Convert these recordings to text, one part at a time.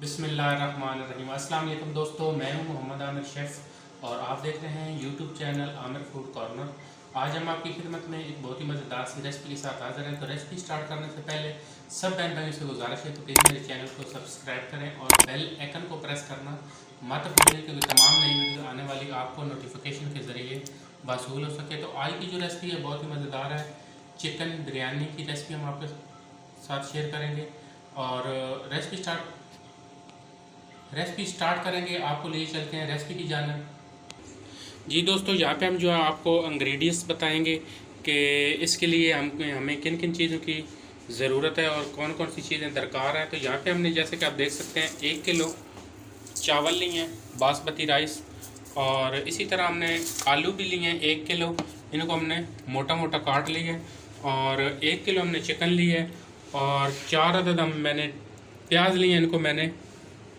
बिस्मिल्लाहिर्रहमानिर्रहीम। अस्सलाम वालेकुम दोस्तों, मैं हूं मोहम्मद आमिर शेफ़ और आप देख रहे हैं YouTube channel Aamir food corner. आज हम आपकी खिदमत में एक बहुत ही मज़ेदार सी रेसिपी के साथ हाज़िर हैं। तो रेसिपी स्टार्ट करने से पहले सब बहन भाइयों से गुजारिश है तो प्लीज़ मेरे चैनल को सब्सक्राइब करें और बेल आइकन को प्रेस करना मत भूलें क्योंकि तमाम नई वीडियो आने वाली आपको नोटिफिकेशन के ज़रिए वसूल हो सके। तो आज की जो रेसिपी है बहुत ही मज़ेदार है। चिकन बिरयानी की रेसिपी हम आपके साथ शेयर करेंगे और रेसिपी स्टार्ट करेंगे। आपको ले चलते हैं रेसिपी की जानिब। जी दोस्तों, यहाँ पे हम जो है आपको इंग्रेडिएंट्स बताएंगे कि इसके लिए हमें किन किन चीज़ों की ज़रूरत है और कौन कौन सी चीज़ें दरकार है। तो यहाँ पे हमने जैसे कि आप देख सकते हैं 1 किलो चावल लिए हैं बासमती राइस, और इसी तरह हमने आलू भी लिए हैं 1 किलो, इनको हमने मोटा मोटा काट लिया है। और 1 किलो हमने चिकन लिया है और 4 अदद मैंने प्याज लिए हैं, इनको मैंने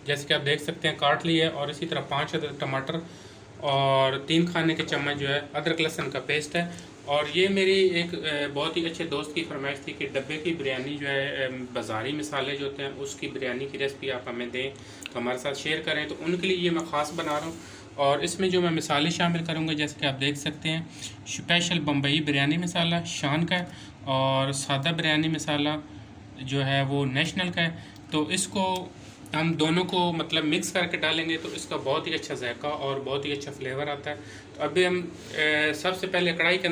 जैसे कि आप देख सकते हैं काट लिया है। और इसी तरह 5 अदद टमाटर और 3 खाने के चम्मच जो है अदरक लहसुन का पेस्ट है। और ये मेरी एक बहुत ही अच्छे दोस्त की फरमाइश थी कि डब्बे की बिरयानी जो है बाज़ारी मसाले जो होते हैं उसकी बिरयानी की रेसिपी आप हमें दें तो हमारे साथ शेयर करें, तो उनके लिए ये मैं ख़ास बना रहा हूँ। और इसमें जो मैं मसाले शामिल करूँगा जैसे कि आप देख सकते हैं स्पेशल बम्बई बिरयानी मसाला शान का है और सादा बिरयानी मसाला जो है वो नेशनल का है। तो इसको हम दोनों को मतलब मिक्स करके डालेंगे तो इसका बहुत ही अच्छा जायका और बहुत ही अच्छा फ्लेवर आता है। तो अभी हम सबसे पहले कढ़ाई के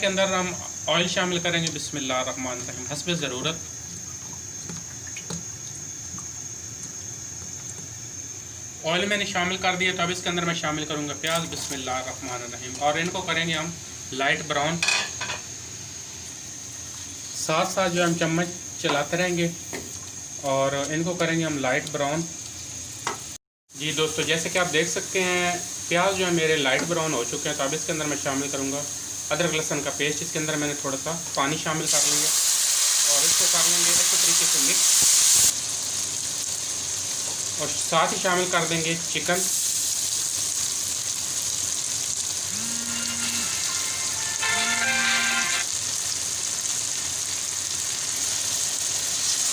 अंदर हम ऑयल शामिल करेंगे। बिस्मिल्लाहिर्रहमानिर्रहीम हस्बे ज़रूरत। ऑयल मैंने शामिल कर दिया, तो अब इसके अंदर मैं शामिल करूँगा प्याज। बिस्मिल्लाहिर्रहमानिर्रहीम और इनको करेंगे हम लाइट ब्राउन। साथ साथ जो हम चम्मच चलाते रहेंगे और इनको करेंगे हम लाइट ब्राउन। जी दोस्तों, जैसे कि आप देख सकते हैं प्याज जो है मेरे लाइट ब्राउन हो चुके हैं। तो अब इसके अंदर मैं शामिल करूंगा अदरक लहसुन का पेस्ट। इसके अंदर मैंने थोड़ा सा पानी शामिल कर लिया और इसको कर लेंगे अच्छे तरीके से मिक्स, और साथ ही शामिल कर देंगे चिकन।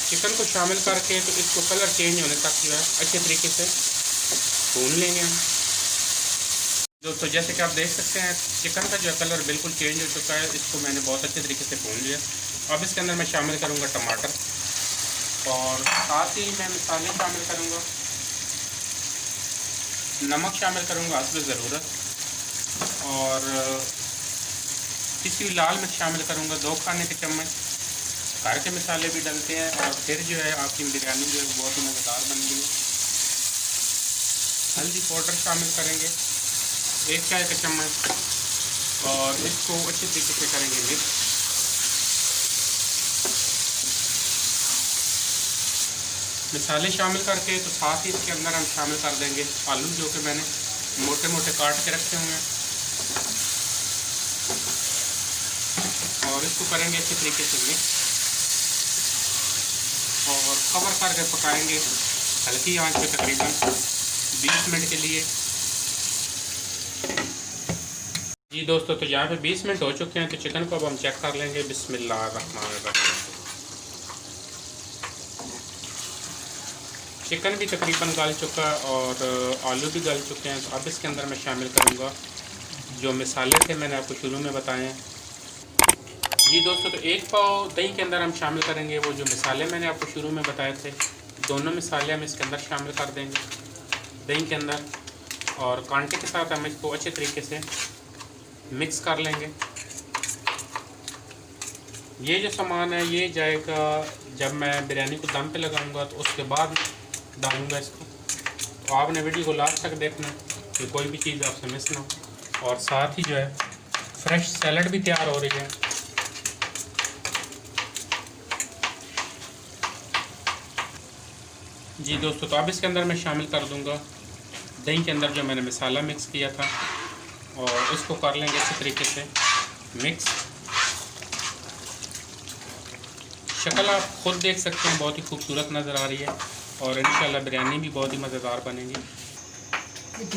चिकन को शामिल करके तो इसको कलर चेंज होने तक जो है अच्छे तरीके से भून लेंगे हम। दोस्तों, जैसे कि आप देख सकते हैं चिकन का जो है कलर बिल्कुल चेंज हो चुका है, इसको मैंने बहुत अच्छे तरीके से भून लिया। अब इसके अंदर मैं शामिल करूंगा टमाटर और साथ ही मैं मसाले शामिल करूंगा, नमक शामिल करूंगा हस्बे ज़रूरत, और किसी लाल मिर्च शामिल करूंगा 2 खाने के चम्मच। घर के मसाले भी डलते हैं और फिर जो है आपकी बिरयानी जो है बहुत ही मज़ेदार बनती है। हल्दी पाउडर शामिल करेंगे 1 चाय का चम्मच और इसको अच्छे तरीके से करेंगे मिक्स। मसाले शामिल करके तो साथ ही इसके अंदर हम शामिल कर देंगे आलू जो कि मैंने मोटे मोटे काट के रखे हुए हैं, और इसको करेंगे अच्छे तरीके से मिक्स और कवर करके पकाएंगे हल्की आंच पे तकरीबन 20 मिनट के लिए। जी दोस्तों, तो यहाँ पे 20 मिनट हो चुके हैं। तो चिकन को अब हम चेक कर लेंगे। बिस्मिल्लाहिर्रहमानिर्रहीम। चिकन भी तकरीबन गल चुका है और आलू भी गल चुके हैं। तो अब इसके अंदर मैं शामिल करूँगा जो मसाले थे मैंने आपको शुरू में बताए हैं। जी दोस्तों, तो 1 पाव दही के अंदर हम शामिल करेंगे वो जो मसाले मैंने आपको शुरू में बताए थे। दोनों मसाले हम इसके अंदर शामिल कर देंगे दही के अंदर, और कांटे के साथ हम इसको अच्छे तरीके से मिक्स कर लेंगे। ये जो सामान है ये जाएगा जब मैं बिरयानी को दम पे लगाऊंगा तो उसके बाद डालूंगा इसको। तो आपने वीडियो को लास्ट तक देखना कि कोई भी चीज़ आपसे मिस ना हो। और साथ ही जो है फ्रेश सैलड भी तैयार हो रही है। जी दोस्तों, तो अब इसके अंदर मैं शामिल कर दूंगा दही के अंदर जो मैंने मसाला मिक्स किया था, और इसको कर लेंगे अच्छे तरीके से मिक्स। शक्ल आप खुद देख सकते हैं बहुत ही खूबसूरत नज़र आ रही है और इंशाल्लाह बिरयानी भी बहुत ही मज़ेदार बनेगी।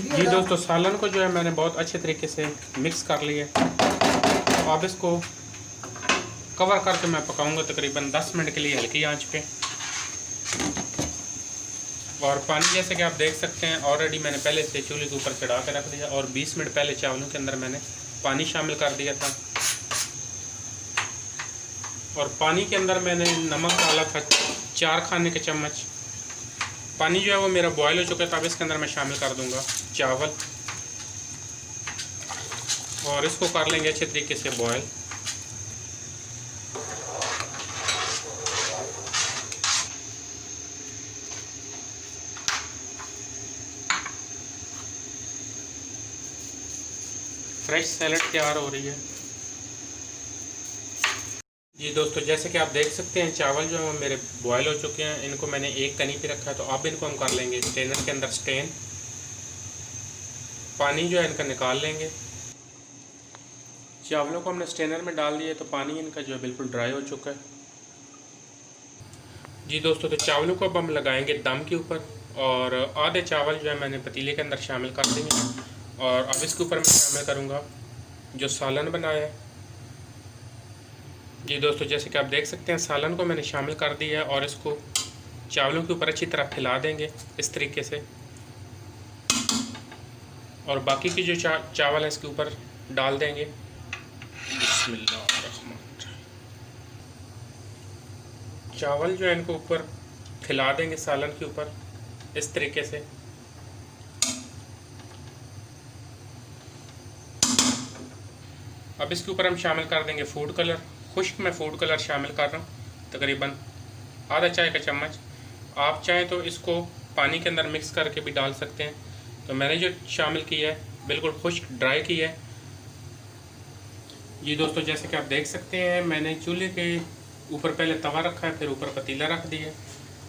जी दोस्तों, सालन को जो है मैंने बहुत अच्छे तरीके से मिक्स कर लिया। तो अब इसको कवर करके मैं पकाऊंगा तकरीबन 10 मिनट के लिए हल्की आंच पे। और पानी जैसे कि आप देख सकते हैं ऑलरेडी मैंने पहले से चूल्हे के ऊपर चढ़ा के रख दिया और 20 मिनट पहले चावलों के अंदर मैंने पानी शामिल कर दिया था। और पानी के अंदर मैंने नमक डाला था 4 खाने के चम्मच। पानी जो है वो मेरा बॉयल हो चुका है, तो अब इसके अंदर मैं शामिल कर दूंगा चावल और इसको कर लेंगे अच्छे तरीके से बॉयल। फ्रेश सैलड तैयार हो रही है। जी दोस्तों, जैसे कि आप देख सकते हैं चावल जो है वो मेरे बॉयल हो चुके हैं। इनको मैंने एक कनी पे रखा है, तो अब इनको हम कर लेंगे स्ट्रेनर के अंदर स्ट्रेन। पानी जो है इनका निकाल लेंगे। चावलों को हमने स्ट्रेनर में डाल दिया, तो पानी इनका जो है बिल्कुल ड्राई हो चुका है। जी दोस्तों, तो चावलों को अब हम लगाएंगे दम के ऊपर और आधे चावल जो है मैंने पतीले के अंदर शामिल कर देंगे और अब इसके ऊपर मैं शामिल करूँगा जो सालन बनाया है। जी दोस्तों, जैसे कि आप देख सकते हैं सालन को मैंने शामिल कर दिया है और इसको चावलों के ऊपर अच्छी तरह फैला देंगे इस तरीके से। और बाकी की जो चावल है इसके ऊपर डाल देंगे। चावल जो है इनको ऊपर फैला देंगे सालन के ऊपर इस तरीके से। अब इसके ऊपर हम शामिल कर देंगे फूड कलर। खुश्क में फूड कलर शामिल कर रहा हूँ, तकरीबन आधा चाय का चम्मच। आप चाहें तो इसको पानी के अंदर मिक्स करके भी डाल सकते हैं, तो मैंने जो शामिल किया है बिल्कुल खुश्क ड्राई किया है। ये दोस्तों, जैसे कि आप देख सकते हैं मैंने चूल्हे के ऊपर पहले तवा रखा है, फिर ऊपर पतीला रख दिया।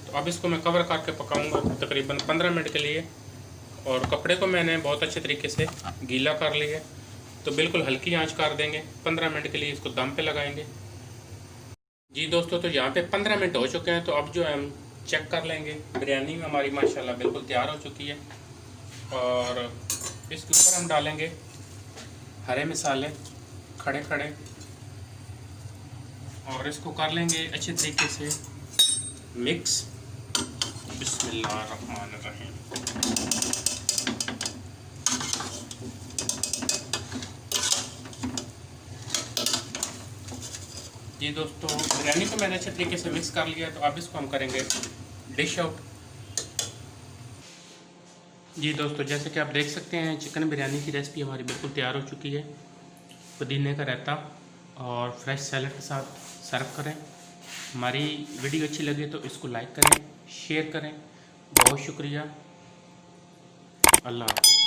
तो अब इसको मैं कवर करके पकाऊंगा तकरीबन 15 मिनट के लिए। और कपड़े को मैंने बहुत अच्छे तरीके से गीला कर लिया है, तो बिल्कुल हल्की आंच कर देंगे। 15 मिनट के लिए इसको दम पे लगाएंगे। जी दोस्तों, तो यहाँ पे 15 मिनट हो चुके हैं, तो अब जो है हम चेक कर लेंगे। बिरयानी में हमारी माशाल्लाह बिल्कुल तैयार हो चुकी है। और इसके ऊपर हम डालेंगे हरे मसाले खड़े खड़े और इसको कर लेंगे अच्छे तरीके से मिक्स। बिस्मिल्लाहिर्रहमानिर्रहीम। जी दोस्तों, बिरयानी को मैंने अच्छे तरीके से मिक्स कर लिया, तो अब इसको हम करेंगे डिश आउट। जी दोस्तों, जैसे कि आप देख सकते हैं चिकन बिरयानी की रेसिपी हमारी बिल्कुल तैयार हो चुकी है। पुदीने का रायता और फ्रेश सैलड के साथ सर्व करें। हमारी वीडियो अच्छी लगे तो इसको लाइक करें, शेयर करें। बहुत शुक्रिया। अल्लाह हाफ़िज़।